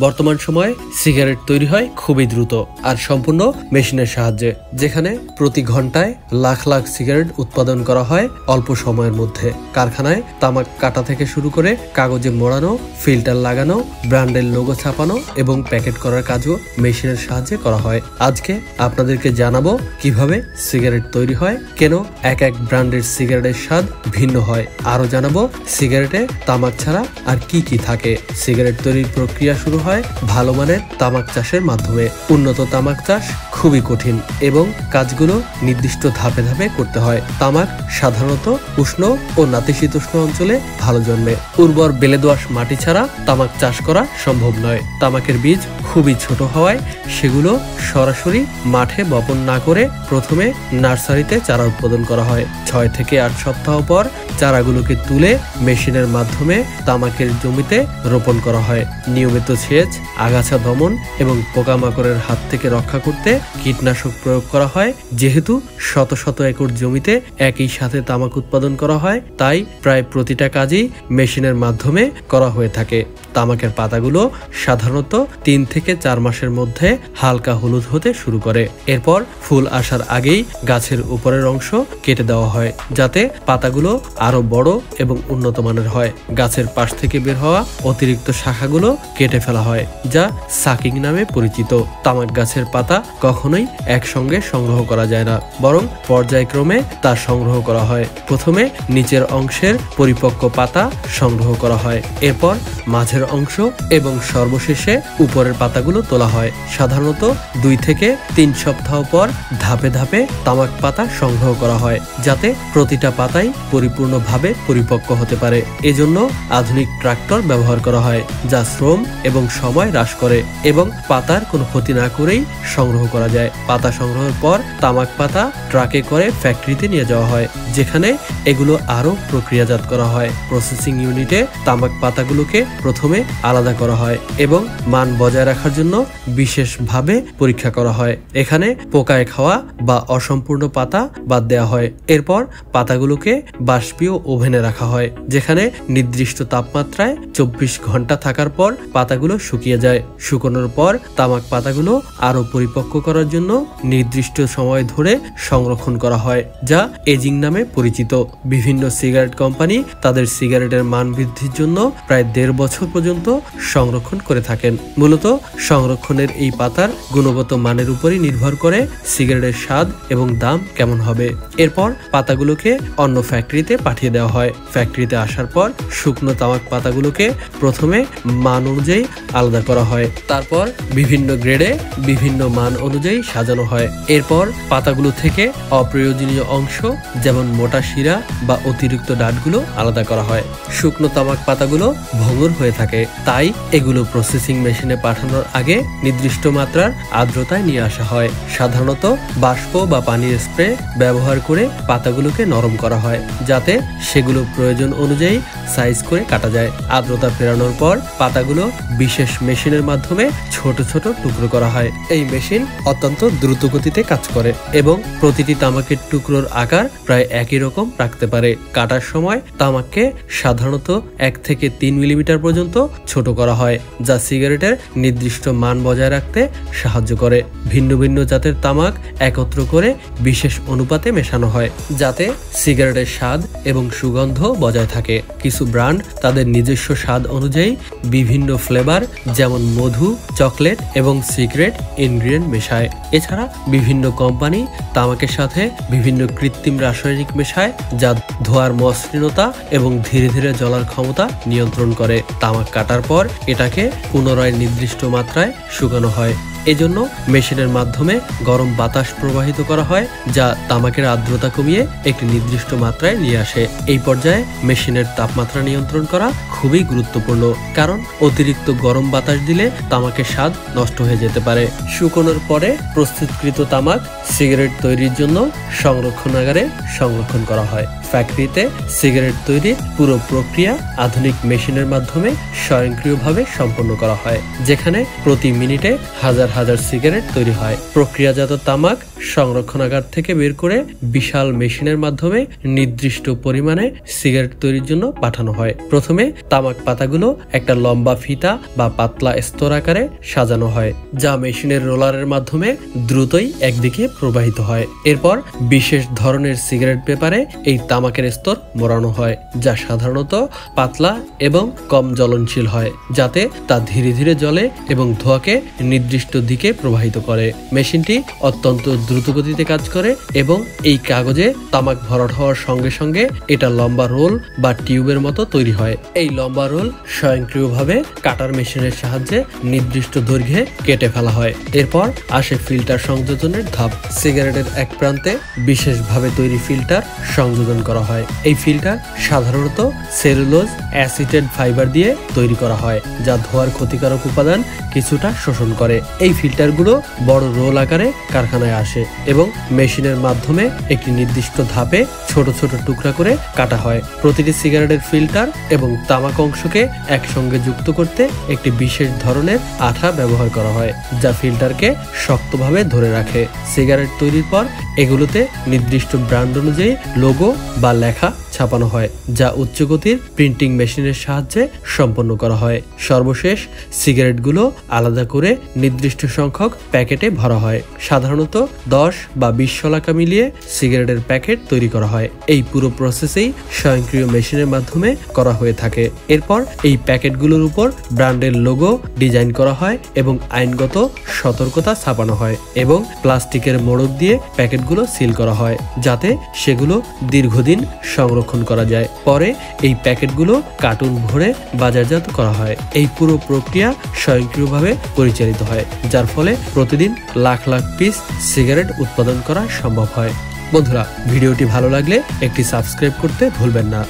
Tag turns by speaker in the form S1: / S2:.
S1: বর্তমান সময়ে সিগারেট তৈরি হয় খুবই দ্রুত আর সম্পূর্ণ মেশিনের সাহায্যে, যেখানে প্রতি ঘন্টায় লাখ লাখ সিগারেট উৎপাদন করা হয় অল্প সময়ের মধ্যে। কারখানায় তামাক কাটা থেকে শুরু করে কাগজে মোড়ানো, ফিল্টার লাগানো, ব্র্যান্ডের লোগো ছাপানো এবং প্যাকেট করার কাজও মেশিনের সাহায্যে করা হয়। আজকে আপনাদেরকে জানাবো কিভাবে সিগারেট তৈরি হয়, কেন এক এক ব্র্যান্ডের সিগারেটের স্বাদ ভিন্ন হয়। আরো জানাবো সিগারেটে তামাক ছাড়া আর কি কি থাকে। সিগারেট তৈরির প্রক্রিয়া শুরু হয় ভালো মানের তামাক চাষের মাধ্যমে। উন্নত তামাক চাষ খুবই কঠিন এবং কাজগুলো নির্দিষ্ট ধাপে ধাপে করতে হয়। তামাক সাধারণত উষ্ণ ও নাতিশীতোষ্ণ অঞ্চলে ভালো জন্মে। উর্বর বেলে দোআঁশ মাটি ছাড়া তামাক চাষ করা সম্ভব নয়। তামাকের বীজ খুবই ছোট হওয়ায় সেগুলো সরাসরি মাঠে বপন না করে প্রথমে নার্সারিতে চারা উৎপাদন করা হয়। 6 থেকে 8 সপ্তাহ পর চারাগুলোকে তুলে মেশিনের মাধ্যমে তামাকের জমিতে রোপণ করা হয়। নিয়মিত সেচ, আগাছা দমন এবং পোকামাকড়ের হাত থেকে রক্ষা করতে কীটনাশক প্রয়োগ করা হয়। যেহেতু শত শত একর জমিতে একই সাথে তামাক উৎপাদন করা হয়, তাই প্রায় প্রতিটা কাজই মেশিনের মাধ্যমে করা হয়ে থাকে। তামাকের পাতাগুলো সাধারণত 3 থেকে 4 মাসের মধ্যে হালকা হলুদ হতে শুরু করে। এরপর ফুল আসার আগেই গাছের উপরের অংশ কেটে দেওয়া হয়, যাতে পাতাগুলো আরো বড় এবং উন্নত মানের হয়। গাছের পাশ থেকে বের হওয়া অতিরিক্ত শাখাগুলো কেটে ফেলা হয়, যা সাকিং নামে পরিচিত। তামাক গাছের পাতা কখনোই একসঙ্গে সংগ্রহ করা যায় না, বরং পর্যায়ক্রমে তা সংগ্রহ করা হয়। প্রথমে নিচের অংশের পরিপক্ক পাতা সংগ্রহ করা হয়, এরপর মাঝের অংশ এবং সর্বশেষে উপরের পাতাগুলো তোলা হয়। সাধারণত 2 থেকে 3 সপ্তাহ পর ধাপে ধাপে তামাক পাতা সংগ্রহ করা হয়, যাতে প্রতিটা পাতাই পরিপূর্ণভাবে পরিপক্ক হতে পারে। এজন্য আধুনিক ট্রাক্টর ব্যবহার করা হয়, যা শ্রম এবং সময় হ্রাস করে এবং পাতার কোনো ক্ষতি না করেই সংগ্রহ করা যায়। পাতা সংগ্রহের পর তামাক পাতা ট্রাকে করে ফ্যাক্টরিতে নিয়ে যাওয়া হয়, যেখানে এগুলো আরো প্রক্রিয়াজাত করা হয়। প্রসেসিং ইউনিটে তামাক পাতাগুলোকে প্রথমে আলাদা করা হয় এবং মান বজায় রাখার জন্য বিশেষভাবে পরীক্ষা করা হয়। এখানে পোকায় খাওয়া বা অসম্পূর্ণ পাতা বাদ দেওয়া হয়। এরপর পাতাগুলোকে বাষ্পীয় ওভেনে রাখা হয়, যেখানে নির্দিষ্ট তাপমাত্রায় 24 ঘন্টা থাকার পর পাতাগুলো শুকিয়ে যায়। শুকানোর পর তামাক পাতাগুলো আরো পরিপক্ক করার জন্য নির্দিষ্ট সময় ধরে সংরক্ষণ করা হয়, যা এজিং নামে পরিচিত। বিভিন্ন সিগারেট কোম্পানি তাদের সিগারেটের মান বৃদ্ধির জন্য প্রায় 1.5 বছর পর্যন্ত সংরক্ষণ করে থাকেন। মূলত সংরক্ষণের এই পাতার গুণগত মানের উপরই নির্ভর করে সিগারেটের স্বাদ এবং দাম কেমন হবে। এরপর পাতাগুলোকে অন্য ফ্যাক্টরিতে পাঠিয়ে দেওয়া হয়। ফ্যাক্টরিতে আসার পর শুকনো তামাক পাতাগুলোকে প্রথমে মান অনুযায়ী আলাদা করা হয়, তারপর বিভিন্ন গ্রেডে বিভিন্ন মান অনুযায়ী সাজানো হয়। এরপর পাতাগুলো থেকে অপ্রয়োজনীয় অংশ যেমন মোটা শিরা বা অতিরিক্ত ডাঁটগুলো আলাদা করা হয়। শুকনো তামাক পাতাগুলো ভঙ্গুর হয়ে থাকে, তাই এগুলো প্রসেসিং মেশিনে পাঠানোর আগে নির্দিষ্ট মাত্রার আর্দ্রতায় নিয়ে আসা হয়। সাধারণত বাষ্প বা পানির স্প্রে ব্যবহার করে পাতাগুলোকে নরম করা হয়, যাতে সেগুলো প্রয়োজন অনুযায়ী সাইজ করে কাটা যায়। আর্দ্রতা ফেরানোর পর পাতাগুলো বিশেষ মেশিনের মাধ্যমে ছোট ছোট টুকরো করা হয়। এই মেশিন অত্যন্ত দ্রুত গতিতে কাজ করে এবং প্রতিটি তামাকের টুকরোর আকার প্রায় একই রকম রাখতে পারে। কাটার সময় তামাককে সাধারণত 1 থেকে 3 মিলিমিটার পর্যন্ত ছোট করা হয়, যা সিগারেটের নির্দিষ্ট মান বজায় রাখতে সাহায্য করে। ভিন্ন ভিন্ন জাতের তামাক একত্র করে বিশেষ অনুপাতে মেশানো হয়, যাতে সিগারেটের স্বাদ এবং সুগন্ধ বজায় থাকে। কিছু ব্র্যান্ড তাদের নিজস্ব স্বাদ অনুযায়ী বিভিন্ন ফ্লেভার যেমন মধু, চকলেট এবং সিক্রেট ইনগ্রিডিয়েন্ট মেশায়। এছাড়া বিভিন্ন কোম্পানি তামাকের সাথে বিভিন্ন কৃত্রিম রাসায়নিক মেশায়, যা ধোঁয়ার মসৃণতা এবং ধীরে ধীরে জ্বলার ক্ষমতা নিয়ন্ত্রণ করে। তামাক কাটার পর এটাকে পুনরায় নির্দিষ্ট মাত্রায় শুকানো হয়। এজন্য মেশিনের মাধ্যমে গরম বাতাস প্রবাহিত করা হয়, যা তামাকের আর্দ্রতা কমিয়ে একটি নির্দিষ্ট মাত্রায় নিয়ে আসে। এই পর্যায়ে মেশিনের তাপমাত্রা নিয়ন্ত্রণ করা খুবই গুরুত্বপূর্ণ, কারণ অতিরিক্ত গরম বাতাস দিলে তামাকের স্বাদ নষ্ট হয়ে যেতে পারে। শুকানোর পরে প্রস্তুতকৃত তামাক সিগারেট তৈরির জন্য সংরক্ষণাগারে সংরক্ষণ করা হয়। ফ্যাক্টরিতে সিগারেট তৈরির পুরো প্রক্রিয়া আধুনিক মেশিনের মাধ্যমে স্বয়ংক্রিয়ভাবে সম্পন্ন করা হয়, যেখানে প্রতি মিনিটে হাজার হাজার সিগারেট তৈরি হয়। প্রক্রিয়াজাত তামাক সংরক্ষণাগার থেকে বের করে বিশাল মেশিনের মাধ্যমে নির্দিষ্ট পরিমাণে সিগারেট তৈরির জন্য পাঠানো হয়। প্রথমে তামাক পাতাগুলো একটা লম্বা ফিতা বা পাতলা স্তর আকারে সাজানো হয়, যা মেশিনের রোলারের মাধ্যমে দ্রুতই একদিকে প্রবাহিত হয়। এরপর বিশেষ ধরনের সিগারেট পেপারে এই তামাকের স্তর মোড়ানো হয়, যা সাধারণত পাতলা এবং কম জ্বলনশীল হয়, যাতে তা ধীরে ধীরে জ্বলে এবং ধোঁয়াকে নির্দিষ্ট দিকে প্রবাহিত করে। মেশিনটি অত্যন্ত দ্রুতগতিতে কাজ করে এবং এই কাগজে তামাক ভরাট হওয়ার সঙ্গে সঙ্গে এটা লম্বা রোল বা টিউবের মতো তৈরি হয়। এই লম্বা রোল স্বয়ংক্রিয়ভাবে কাটার মেশিনের সাহায্যে নির্দিষ্ট দৈর্ঘ্যে কেটে ফেলা হয়। এরপর আসে ফিল্টার সংযোজনের ধাপ। সিগারেটের এক প্রান্তে বিশেষভাবে তৈরি ফিল্টার সংযোজন করা হয়। এই ফিল্টার সাধারণত সেলুলোজ অ্যাসিটেড ফাইবার দিয়ে তৈরি করা হয়, যা ধোঁয়ার ক্ষতিকারক উপাদান কিছুটা শোষণ করে। এই ফিল্টারগুলো বড় রোল আকারে কারখানায় আসে এবং মেশিনের মাধ্যমে একটি নির্দিষ্ট ধাপে ছোট ছোট টুকরা করে কাটা হয়। প্রতিটি সিগারেটের ফিল্টার এবং তামাক অংশকে একসঙ্গে যুক্ত করতে একটি বিশেষ ধরনের আঠা ব্যবহার করা হয়, যা ফিল্টারকে শক্তভাবে ধরে রাখে। সিগারেট তৈরির পর এগুলোতে নির্দিষ্ট ব্র্যান্ড অনুযায়ী লোগো বা লেখা ছাপানো হয়, যা উচ্চগতির প্রিন্টিং মেশিনের সাহায্যে সম্পন্ন করা হয়। সর্বশেষ সিগারেটগুলো আলাদা করে নির্দিষ্ট সংখ্যক প্যাকেটে ভরা হয়। সাধারণত 10 বা 20 শলাকা মিলিয়ে সিগারেটের প্যাকেট তৈরি করা হয়। এই পুরো প্রসেসেই স্বয়ংক্রিয় মেশিনের মাধ্যমে করা হয়ে থাকে। এরপর এই প্যাকেটগুলোর উপর ব্র্যান্ডের লোগো ডিজাইন করা হয় এবং আইনগত সতর্কতা ছাপানো হয় এবং প্লাস্টিকের মোড়ক দিয়ে প্যাকেটগুলো সিল করা হয়, যাতে সেগুলো দীর্ঘদিন সংরক্ষণ করা যায়। পরে এই প্যাকেটগুলো কার্টুন ভরে বাজারজাত করা হয়। এই পুরো প্রক্রিয়া স্বয়ংক্রিয়ভাবে পরিচালিত হয়, যার ফলে প্রতিদিন লাখ লাখ পিস সিগারেট উৎপাদন করা সম্ভব হয়। বন্ধুরা, ভিডিওটি ভালো লাগলে একটি সাবস্ক্রাইব করতে ভুলবেন না।